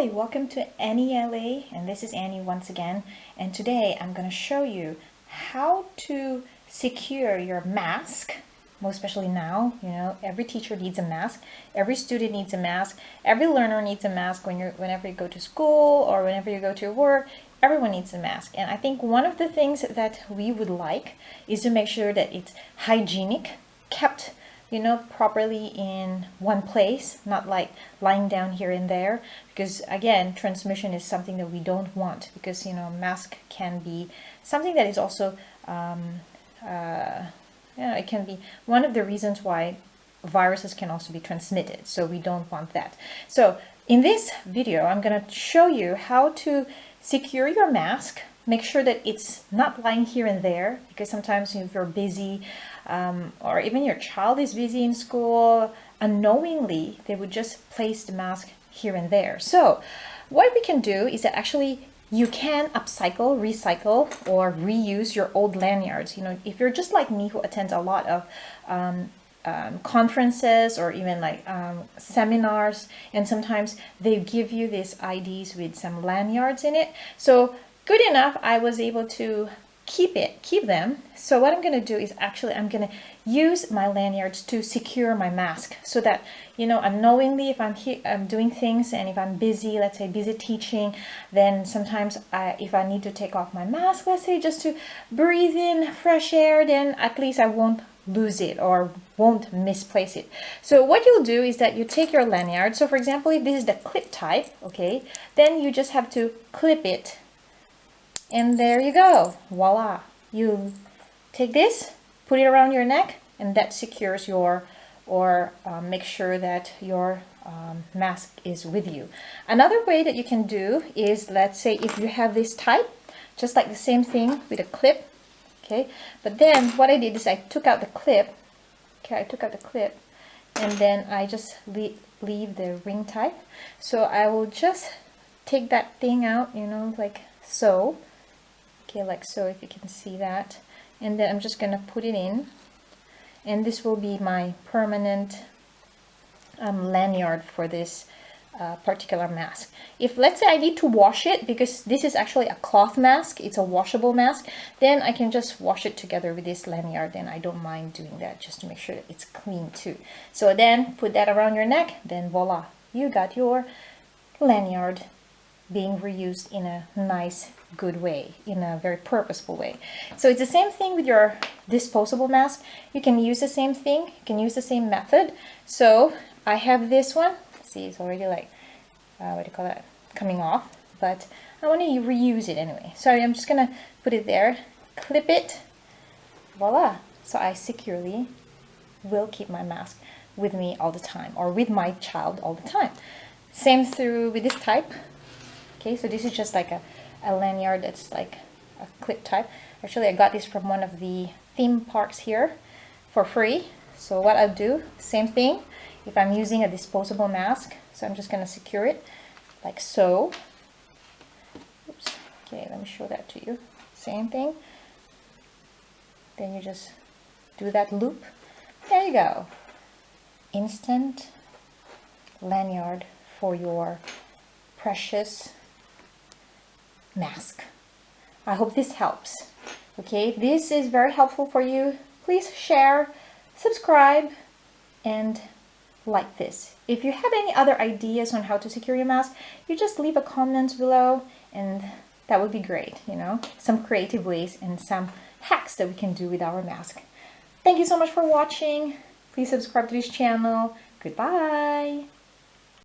Hi, welcome to Annie LA, and this is Annie once again. And today I'm going to show you how to secure your mask. Most especially now, every teacher needs a mask, every student needs a mask, every learner needs a mask whenever you go to school or whenever you go to work. Everyone needs a mask. And I think one of the things that we would like is to make sure that it's hygienic, kept properly in one place, not like lying down here and there, because again, transmission is something that we don't want, because mask can be something that is also it can be one of the reasons why viruses can also be transmitted, so we don't want that. So in this video I'm going to show you how to secure your mask. Make sure that it's not lying here and there, because sometimes if you're busy or even your child is busy in school, unknowingly they would just place the mask here and there. So what we can do is that actually you can upcycle, recycle, or reuse your old lanyards. If you're just like me, who attends a lot of conferences or even like seminars, and sometimes they give you these IDs with some lanyards in it. So good enough, I was able to keep them. So what I'm going to do is actually I'm going to use my lanyards to secure my mask, so that unknowingly, if I'm doing things, and if I'm busy, let's say busy teaching, then sometimes if I need to take off my mask, let's say just to breathe in fresh air, then at least I won't lose it or won't misplace it. So what you'll do is that you take your lanyard. So for example, if this is the clip type, okay, then you just have to clip it. And there you go, voila. You take this, put it around your neck, and that secures your, or make sure that your mask is with you. Another way that you can do is, let's say if you have this type, just like the same thing with a clip, okay? But then what I did is I took out the clip, and then I just leave the ring type. So I will just take that thing out, like so. Okay, like so, if you can see that. And then I'm just going to put it in. And this will be my permanent lanyard for this particular mask. If, let's say, I need to wash it, because this is actually a cloth mask, it's a washable mask, then I can just wash it together with this lanyard, and I don't mind doing that, just to make sure that it's clean too. So then put that around your neck, then voila, you got your lanyard being reused in a nice, good way, in a very purposeful way. So it's the same thing with your disposable mask. You can use the same thing, you can use the same method. So I have this one. See, it's already like, what do you call that? Coming off, but I want to reuse it anyway. So I'm just gonna put it there, clip it, voila. So I securely will keep my mask with me all the time, or with my child all the time. Same through with this type. Okay, so this is just like a lanyard that's like a clip type. Actually, I got this from one of the theme parks here for free. So what I'll do, same thing, if I'm using a disposable mask, so I'm just going to secure it like so. Oops. Okay, let me show that to you. Same thing. Then you just do that loop. There you go. Instant lanyard for your precious mask. I hope this helps. Okay, if this is very helpful for you, please share, subscribe, and like this. If you have any other ideas on how to secure your mask, you just leave a comment below, and that would be great. Some creative ways and some hacks that we can do with our mask. Thank you so much for watching. Please subscribe to this channel. Goodbye.